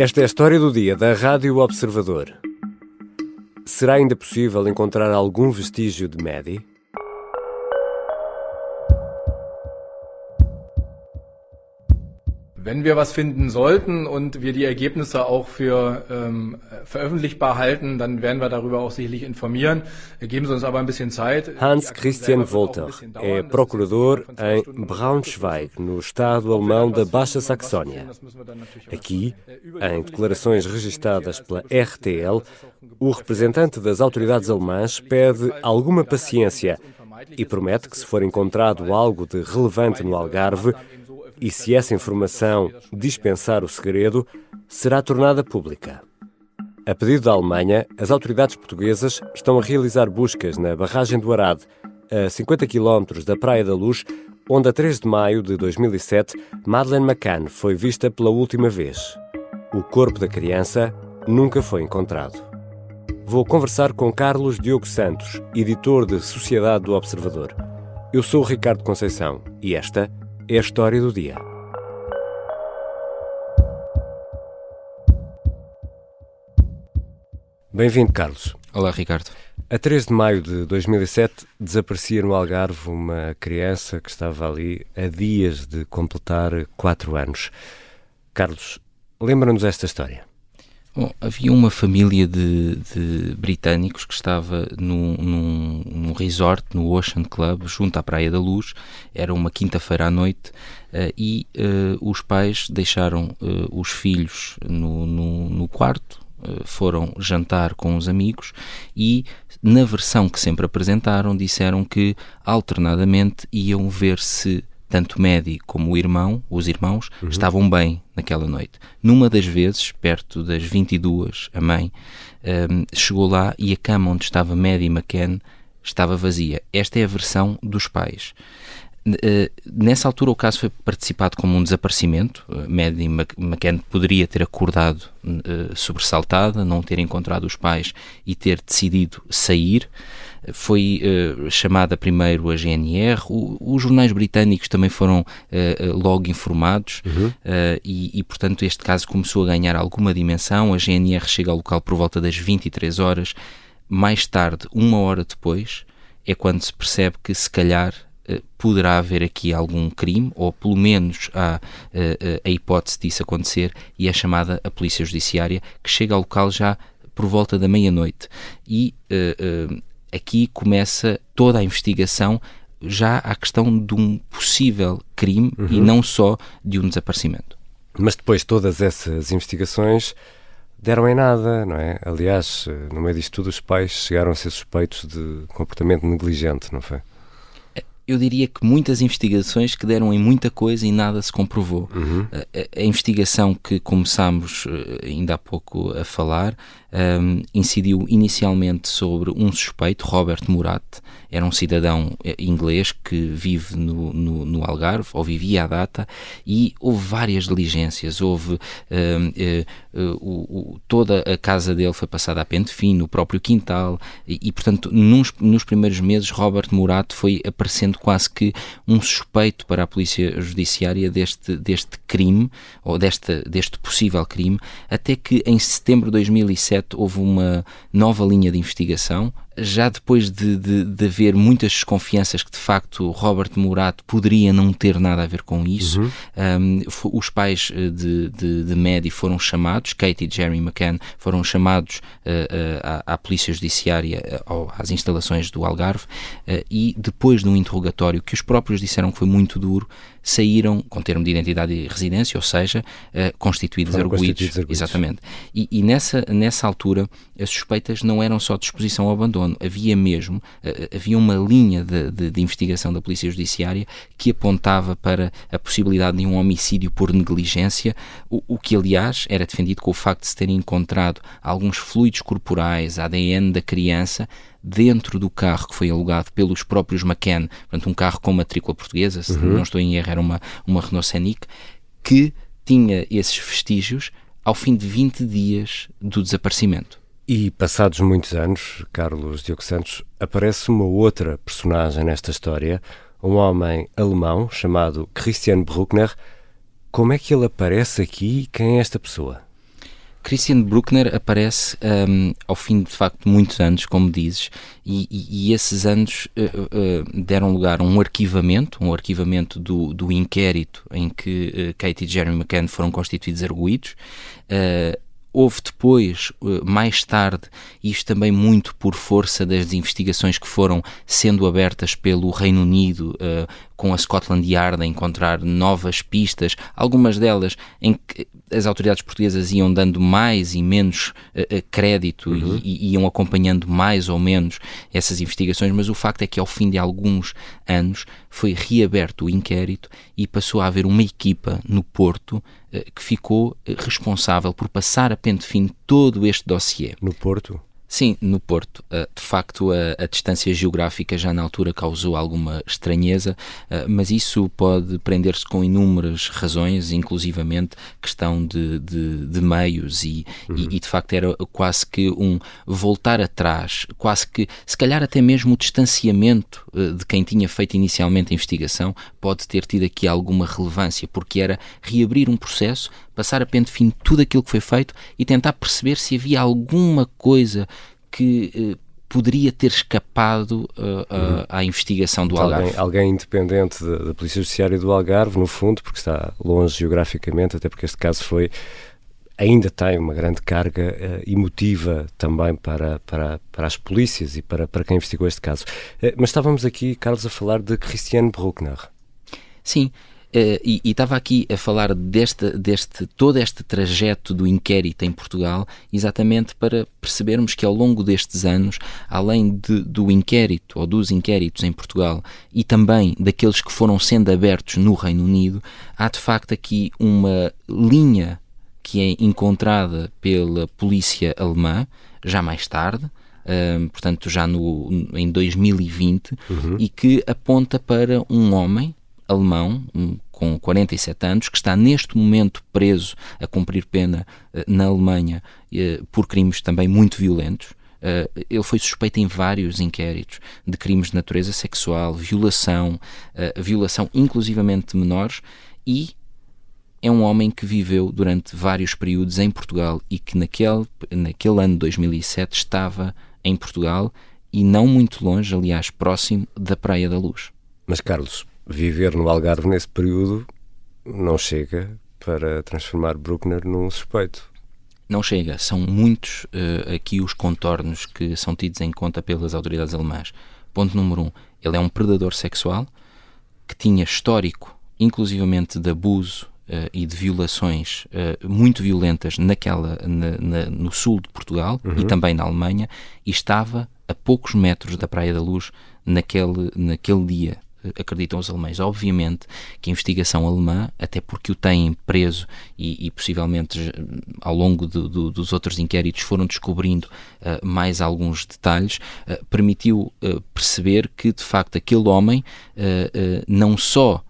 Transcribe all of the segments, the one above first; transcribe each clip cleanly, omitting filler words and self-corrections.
Esta é a história do dia da Rádio Observador. Será ainda possível encontrar algum vestígio de Maddie? Wenn wir was finden sollten und wir die Ergebnisse auch für veröffentlichbar halten, dann werden wir darüber auch sicherlich informieren. Geben Sie uns aber ein bisschen Zeit. Hans Christian Wolter é procurador em Braunschweig, no estado alemão da Baixa Saxónia. Aqui, em declarações registadas pela RTL, o representante das autoridades alemãs pede alguma paciência e promete que, se for encontrado algo de relevante no Algarve, e se essa informação dispensar o segredo, será tornada pública. A pedido da Alemanha, as autoridades portuguesas estão a realizar buscas na barragem do Arade, a 50 km da Praia da Luz, onde a 3 de maio de 2007, Madeleine McCann foi vista pela última vez. O corpo da criança nunca foi encontrado. Vou conversar com Carlos Diogo Santos, editor de Sociedade do Observador. Eu sou o Ricardo Conceição e esta é a história do dia. Bem-vindo, Carlos. Olá, Ricardo. A 3 de maio de 2007 desaparecia no Algarve uma criança que estava ali a dias de completar 4 anos. Carlos, lembra-nos esta história. Bom, havia uma família de britânicos que estava num resort, no Ocean Club, junto à Praia da Luz. Era uma quinta-feira à noite e os pais deixaram os filhos no quarto, foram jantar com os amigos e, na versão que sempre apresentaram, disseram que alternadamente iam ver se tanto Maddie como os irmãos, estavam bem naquela noite. Numa das vezes, perto das 22, a mãe chegou lá e a cama onde estava Maddie McCann estava vazia. Esta é a versão dos pais. Nessa altura o caso foi participado como um desaparecimento. Maddie McCann poderia ter acordado sobressaltada, não ter encontrado os pais e ter decidido sair. Foi chamada primeiro a GNR, os jornais britânicos também foram logo informados e, portanto, este caso começou a ganhar alguma dimensão. A GNR chega ao local por volta das 23 horas. Mais tarde, 1 hora depois, é quando se percebe que, se calhar, poderá haver aqui algum crime, ou pelo menos há a hipótese disso acontecer, e é chamada a Polícia Judiciária, que chega ao local já por volta da meia-noite. E aqui começa toda a investigação, já à questão de um possível crime e não só de um desaparecimento. Mas depois todas essas investigações deram em nada, não é? Aliás, no meio disto tudo, os pais chegaram a ser suspeitos de comportamento negligente, não foi? Eu diria que muitas investigações que deram em muita coisa e nada se comprovou. A investigação que começámos ainda há pouco a falar incidiu inicialmente sobre um suspeito, Robert Murat. Era um cidadão inglês que vive no Algarve, ou vivia à data, e houve várias diligências. Houve toda a casa dele foi passada a pente fino, o próprio quintal, e portanto, nos primeiros meses, Robert Murat foi aparecendo quase que um suspeito para a Polícia Judiciária deste crime, ou deste possível crime, até que em setembro de 2007 houve uma nova linha de investigação. Já depois de haver muitas desconfianças que de facto Robert Murat poderia não ter nada a ver com isso, os pais de Maddie foram chamados, Kate e Jerry McCann foram chamados à Polícia Judiciária, às instalações do Algarve, e depois de um interrogatório que os próprios disseram que foi muito duro, saíram com termo de identidade e residência, ou seja, constituídos arguidos. Exatamente. E nessa altura as suspeitas não eram só de exposição ao abandono, havia uma linha de investigação da Polícia Judiciária que apontava para a possibilidade de um homicídio por negligência, o que aliás era defendido com o facto de se terem encontrado alguns fluidos corporais, ADN da criança, dentro do carro que foi alugado pelos próprios McCann, portanto um carro com matrícula portuguesa, se não estou em erro, era uma Renault Scenic, que tinha esses vestígios ao fim de 20 dias do desaparecimento. E passados muitos anos, Carlos Diogo Santos, aparece uma outra personagem nesta história, um homem alemão chamado Christian Bruckner. Como é que ele aparece aqui e quem é esta pessoa? Christian Bruckner aparece ao fim de facto muitos anos, como dizes, e esses anos deram lugar a um arquivamento do inquérito em que Kate e Jeremy McCann foram constituídos arguidos. Houve depois, mais tarde, isto também muito por força das investigações que foram sendo abertas pelo Reino Unido, com a Scotland Yard a encontrar novas pistas, algumas delas em que as autoridades portuguesas iam dando mais e menos crédito e iam acompanhando mais ou menos essas investigações, mas o facto é que ao fim de alguns anos foi reaberto o inquérito e passou a haver uma equipa no Porto que ficou responsável por passar a pente fino todo este dossiê. No Porto? Sim, no Porto. De facto, a distância geográfica já na altura causou alguma estranheza, mas isso pode prender-se com inúmeras razões, inclusivamente questão de meios e de facto era quase que um voltar atrás, quase que, se calhar até mesmo o distanciamento de quem tinha feito inicialmente a investigação pode ter tido aqui alguma relevância, porque era reabrir um processo, passar a pente fino tudo aquilo que foi feito e tentar perceber se havia alguma coisa que poderia ter escapado à investigação do Algarve. Alguém independente da Polícia Judiciária do Algarve, no fundo, porque está longe geograficamente, até porque este caso ainda tem uma grande carga emotiva também para as polícias e para quem investigou este caso. Mas estávamos aqui, Carlos, a falar de Christian Bruckner. Sim. E estava aqui a falar todo este trajeto do inquérito em Portugal, exatamente para percebermos que ao longo destes anos, além do inquérito ou dos inquéritos em Portugal e também daqueles que foram sendo abertos no Reino Unido, há de facto aqui uma linha que é encontrada pela polícia alemã, já mais tarde, portanto já em 2020, e que aponta para um homem alemão com 47 anos, que está neste momento preso a cumprir pena na Alemanha por crimes também muito violentos. Ele foi suspeito em vários inquéritos de crimes de natureza sexual, violação inclusivamente de menores, e é um homem que viveu durante vários períodos em Portugal e que naquele ano de 2007 estava em Portugal e não muito longe, aliás, próximo da Praia da Luz. Mas, Carlos, viver no Algarve nesse período não chega para transformar Bruckner num suspeito. Não chega. São muitos aqui os contornos que são tidos em conta pelas autoridades alemãs. Ponto número 1. Ele é um predador sexual que tinha histórico, inclusivamente de abuso e de violações muito violentas no sul de Portugal e também na Alemanha, e estava a poucos metros da Praia da Luz naquele dia. Acreditam os alemães. Obviamente que a investigação alemã, até porque o têm preso e possivelmente ao longo dos outros inquéritos foram descobrindo mais alguns detalhes, permitiu perceber que de facto aquele homem não só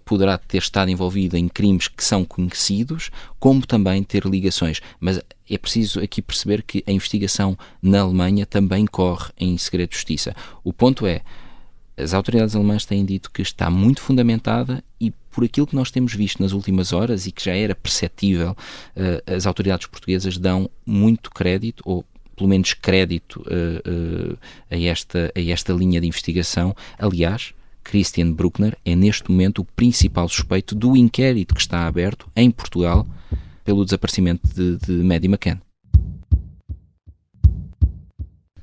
poderá ter estado envolvido em crimes que são conhecidos, como também ter ligações. Mas é preciso aqui perceber que a investigação na Alemanha também corre em segredo de justiça. O ponto é, as autoridades alemãs têm dito que está muito fundamentada e por aquilo que nós temos visto nas últimas horas e que já era perceptível, as autoridades portuguesas dão muito crédito, ou pelo menos crédito, a esta linha de investigação. Aliás, Christian Bruckner é neste momento o principal suspeito do inquérito que está aberto em Portugal pelo desaparecimento de Maddie McCann.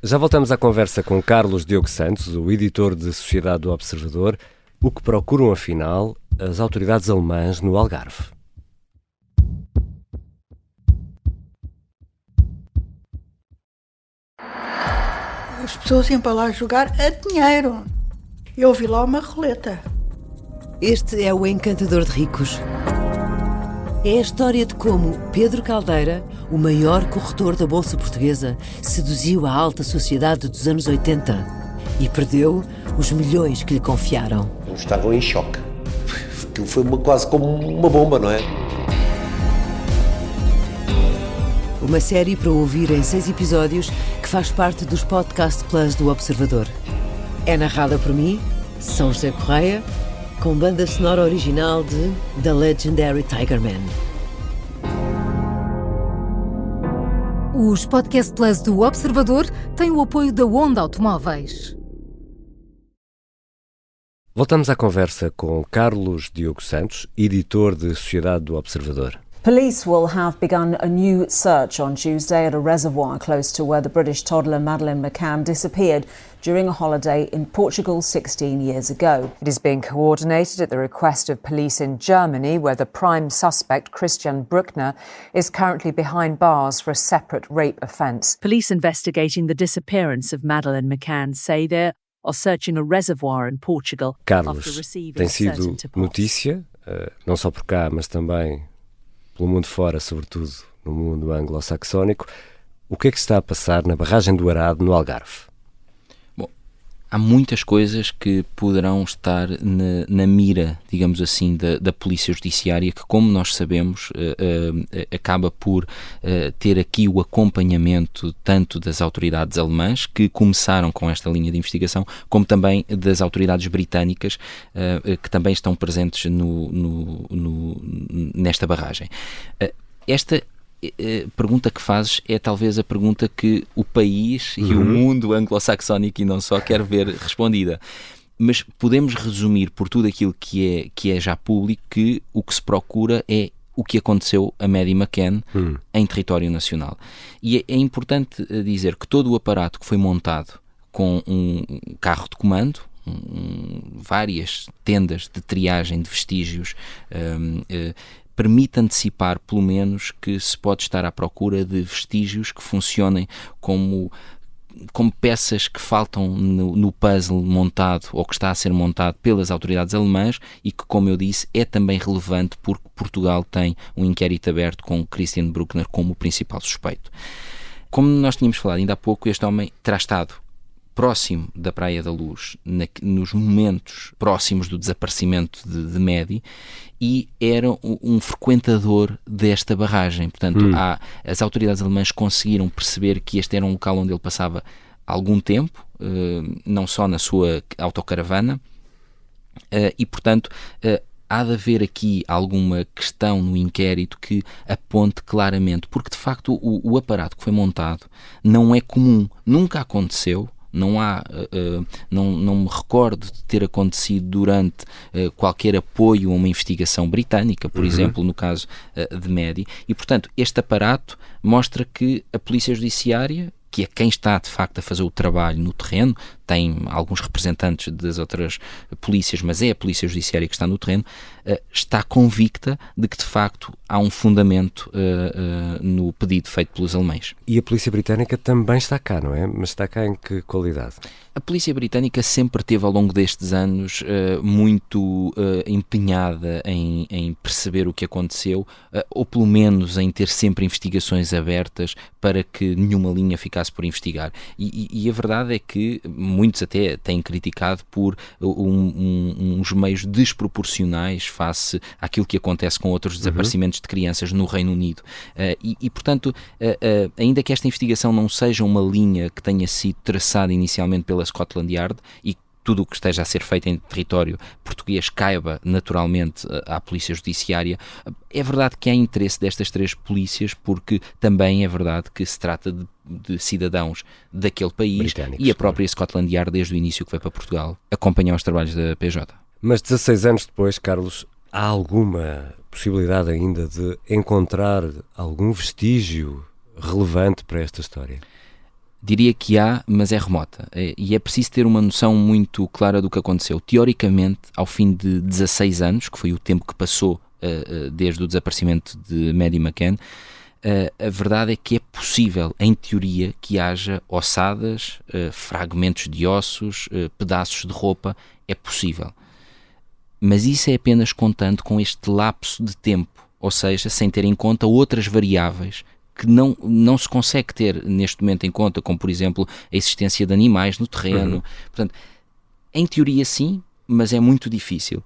Já voltamos à conversa com Carlos Diogo Santos, o editor de Sociedade do Observador. O que procuram, afinal, as autoridades alemãs no Algarve? As pessoas iam para lá jogar a dinheiro. Eu vi lá uma roleta. Este é o Encantador de Ricos. É a história de como Pedro Caldeira, o maior corretor da Bolsa Portuguesa, seduziu a alta sociedade dos anos 80 e perdeu os milhões que lhe confiaram. Eles estavam em choque. Aquilo foi quase como uma bomba, não é? Uma série para ouvir em 6 episódios que faz parte dos Podcast Plus do Observador. É narrada por mim, São José Correia, com banda sonora original de The Legendary Tiger Man. Os Podcast Plus do Observador têm o apoio da Onda Automóveis. Voltamos à conversa com Carlos Diogo Santos, editor de Sociedade do Observador. Police will have begun a new search on Tuesday at a reservoir close to where the British toddler Madeleine McCann disappeared during a holiday in Portugal 16 years ago. It is being coordinated at the request of police in Germany, where the prime suspect, Christian Bruckner, is currently behind bars for a separate rape offence. Police investigating the disappearance of Madeleine McCann say they're searching a reservoir in Portugal. Carlos, tem sido notícia, não só por cá, mas também pelo mundo fora, sobretudo no mundo anglo-saxónico. O que é que está a passar na barragem do Arado, no Algarve? Bom, há muitas coisas que poderão estar na mira, digamos assim, da Polícia Judiciária, que, como nós sabemos, acaba por ter aqui o acompanhamento tanto das autoridades alemãs, que começaram com esta linha de investigação, como também das autoridades britânicas, que também estão presentes nesta barragem. Esta pergunta que fazes é talvez a pergunta que o país e o mundo anglo-saxónico e não só quer ver respondida. Mas podemos resumir por tudo aquilo que é já público que o que se procura é o que aconteceu a Maddie McCann em território nacional. E é importante dizer que todo o aparato que foi montado com um carro de comando, várias tendas de triagem de vestígios, permite antecipar, pelo menos, que se pode estar à procura de vestígios que funcionem como peças que faltam no puzzle montado ou que está a ser montado pelas autoridades alemãs e que, como eu disse, é também relevante porque Portugal tem um inquérito aberto com Christian Bruckner como o principal suspeito. Como nós tínhamos falado ainda há pouco, este homem terá estado próximo da Praia da Luz, nos momentos próximos do desaparecimento de Maddie, e era um frequentador desta barragem. Portanto, as autoridades alemãs conseguiram perceber que este era um local onde ele passava algum tempo, não só na sua autocaravana, e, portanto, há de haver aqui alguma questão no inquérito que aponte claramente, porque, de facto, o aparato que foi montado não é comum, nunca aconteceu. Não me recordo de ter acontecido durante qualquer apoio a uma investigação britânica, por exemplo, no caso de Maddie, e, portanto, este aparato mostra que a Polícia Judiciária, que é quem está de facto a fazer o trabalho no terreno, tem alguns representantes das outras polícias, mas é a Polícia Judiciária que está no terreno, está convicta de que de facto há um fundamento no pedido feito pelos alemães. E a Polícia Britânica também está cá, não é? Mas está cá em que qualidade? A Polícia Britânica sempre teve ao longo destes anos muito empenhada em perceber o que aconteceu, ou pelo menos em ter sempre investigações abertas para que nenhuma linha ficasse por investigar. E a verdade é que muitos até têm criticado por uns meios desproporcionais face àquilo que acontece com outros desaparecimentos de crianças no Reino Unido. Portanto, ainda que esta investigação não seja uma linha que tenha sido traçada inicialmente pela Scotland Yard e tudo o que esteja a ser feito em território português caiba naturalmente à Polícia Judiciária, é verdade que há interesse destas três polícias, porque também é verdade que se trata de cidadãos daquele país e a própria Scotland Yard, desde o início que veio para Portugal, acompanhar os trabalhos da PJ. Mas 16 anos depois, Carlos, há alguma possibilidade ainda de encontrar algum vestígio relevante para esta história? Diria que há, mas é remota. E é preciso ter uma noção muito clara do que aconteceu. Teoricamente, ao fim de 16 anos, que foi o tempo que passou desde o desaparecimento de Maddie McCann, a verdade é que é possível, em teoria, que haja ossadas, fragmentos de ossos, pedaços de roupa. É possível. Mas isso é apenas contando com este lapso de tempo, ou seja, sem ter em conta outras variáveis que não se consegue ter neste momento em conta, como por exemplo a existência de animais no terreno. Portanto, em teoria sim, mas é muito difícil.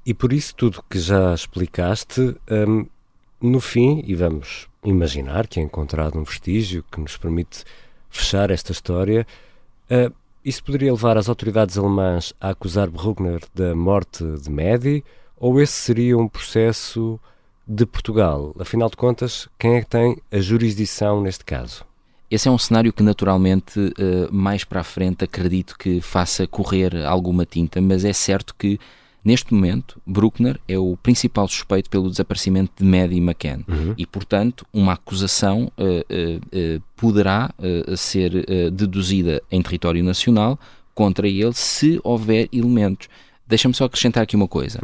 E por isso tudo que já explicaste, no fim, e vamos imaginar que é encontrado um vestígio que nos permite fechar esta história, isso poderia levar as autoridades alemãs a acusar Bruckner da morte de Maddie, ou esse seria um processo de Portugal? Afinal de contas, quem é que tem a jurisdição neste caso? Esse é um cenário que naturalmente mais para a frente acredito que faça correr alguma tinta, mas é certo que neste momento Bruckner é o principal suspeito pelo desaparecimento de Maddie McCann e, portanto, uma acusação poderá ser deduzida em território nacional contra ele se houver elementos. Deixa-me só acrescentar aqui uma coisa.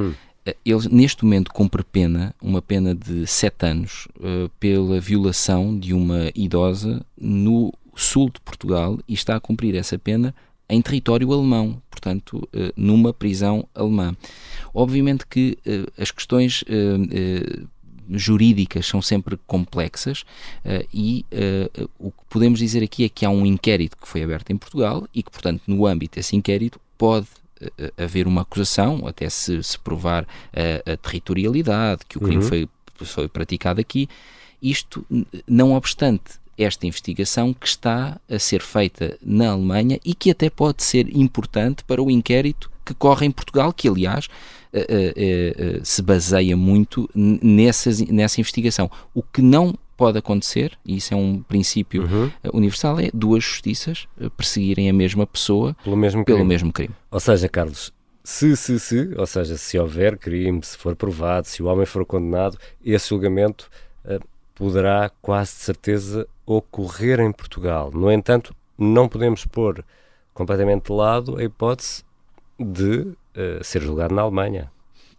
Ele neste momento cumpre uma pena de 7 anos pela violação de uma idosa no sul de Portugal e está a cumprir essa pena em território alemão, portanto, numa prisão alemã. Obviamente que as questões jurídicas são sempre complexas e o que podemos dizer aqui é que há um inquérito que foi aberto em Portugal e que, portanto, no âmbito desse inquérito pode haver uma acusação, até se provar a territorialidade, que o crime foi praticado aqui. Isto, não obstante esta investigação que está a ser feita na Alemanha e que até pode ser importante para o inquérito que corre em Portugal, que aliás se baseia muito nessa investigação. O que não pode acontecer, e isso é um princípio universal, é duas justiças perseguirem a mesma pessoa pelo mesmo crime. Ou seja, Carlos, ou seja, se houver crime, se for provado, se o homem for condenado, esse julgamento poderá quase de certeza ocorrer em Portugal. No entanto, não podemos pôr completamente de lado a hipótese de ser julgado na Alemanha.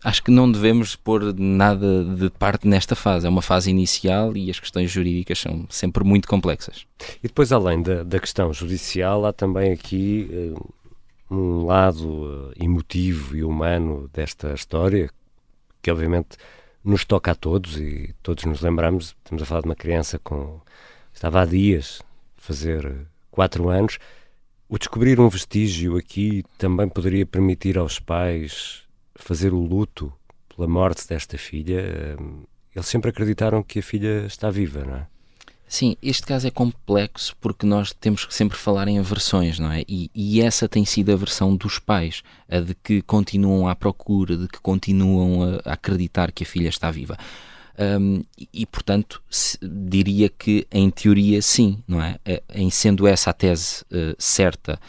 Acho que não devemos pôr nada de parte nesta fase. É uma fase inicial e as questões jurídicas são sempre muito complexas. E depois, além da questão judicial, há também aqui um lado emotivo e humano desta história, que obviamente nos toca a todos e todos nos lembramos. Estamos a falar de uma criança estava há dias de fazer 4 anos. O descobrir um vestígio aqui também poderia permitir aos pais fazer o luto pela morte desta filha. Eles sempre acreditaram que a filha está viva, não é? Sim, este caso é complexo porque nós temos que sempre falar em aversões, não é? E essa tem sido a versão dos pais, a de que continuam à procura, de que continuam a acreditar que a filha está viva. E portanto, diria que em teoria sim, não é? Em sendo essa a tese certa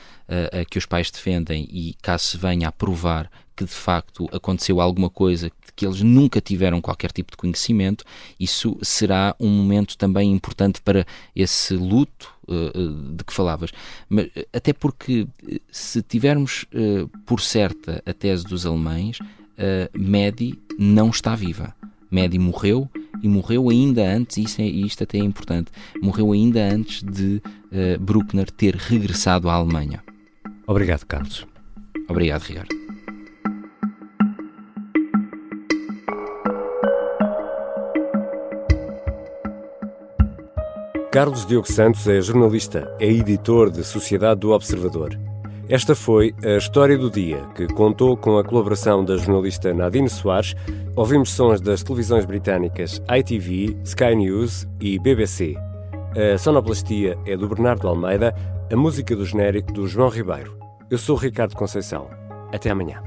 que os pais defendem e caso se venha a provar que de facto aconteceu alguma coisa que eles nunca tiveram qualquer tipo de conhecimento, isso será um momento também importante para esse luto de que falavas. Mas, até porque se tivermos por certa a tese dos alemães, Maddie não está viva. Maddie morreu e morreu ainda antes, isto até é importante, morreu ainda antes de Bruckner ter regressado à Alemanha. Obrigado, Carlos. Obrigado, Ricardo. Carlos Diogo Santos é jornalista, é editor de Sociedade do Observador. Esta foi a História do Dia, que contou com a colaboração da jornalista Nadine Soares. Ouvimos sons das televisões britânicas ITV, Sky News e BBC. A sonoplastia é do Bernardo Almeida, a música do genérico do João Ribeiro. Eu sou o Ricardo Conceição. Até amanhã.